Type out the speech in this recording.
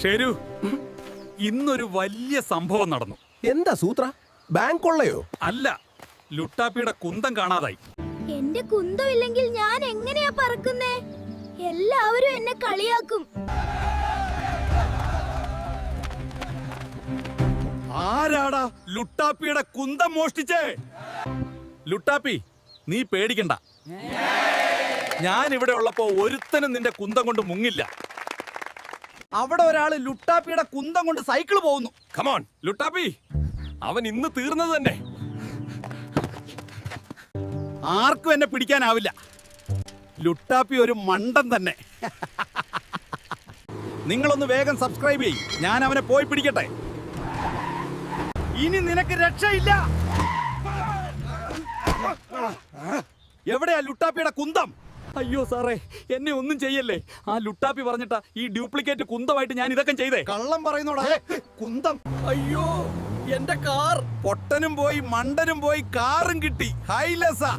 ശരു, ഇന്നൊരു വലിയ സംഭവം നടന്നു. എന്താ സൂത്ര? ബാങ്ക് കൊള്ളയോ? അല്ല, ലുട്ടാപ്പിയുടെ കുന്തം കാണാതായി. എന്റെ കുന്തമില്ലെങ്കിൽ ഞാൻ എങ്ങനെയാ പറക്കുന്നേ? എല്ലാവരും എന്നെ കളിയാക്കും. ആരാടാ ലുട്ടാപ്പിയുടെ കുന്തം മോഷ്ടിച്ചേ? ലുട്ടാപ്പി, നീ പേടിക്കണ്ട. ഞാൻ ഇവിടെ ഉള്ളപ്പോ ഒരുത്തനും നിന്റെ കുന്തം കൊണ്ട് മുങ്ങില്ല. അവിടെ ഒരാള് ലുട്ടാപ്പിയുടെ കുന്തം കൊണ്ട് സൈക്കിൾ പോകുന്നു. കമോൺ ലുട്ടാപ്പി, അവൻ ഇന്ന് തീർന്നത് തന്നെ. ആർക്കും എന്നെ പിടിക്കാനാവില്ല. ലുട്ടാപ്പി ഒരു മണ്ടൻ തന്നെ. നിങ്ങളൊന്ന് വേഗം സബ്സ്ക്രൈബ് ചെയ്യ്. ഞാൻ അവനെ പോയി പിടിക്കട്ടെ. ഇനി നിനക്ക് രക്ഷയില്ല. എവിടെയാ ലുട്ടാപ്പിയുടെ കുന്തം? അയ്യോ സാറേ, എന്നെ ഒന്നും ചെയ്യല്ലേ. ആ ലുട്ടാപ്പി പറഞ്ഞിട്ടാ ഈ ഡ്യൂപ്ലിക്കേറ്റ് കുന്തമായിട്ട് ഞാൻ ഇതൊക്കെ ചെയ്തേ. കള്ളം പറയുന്നോടാ. കുന്തം. അയ്യോ, എന്റെ കാർ. പൊട്ടനും പോയി, മണ്ടനും പോയി, കാറും കിട്ടി. ഹൈലസാ.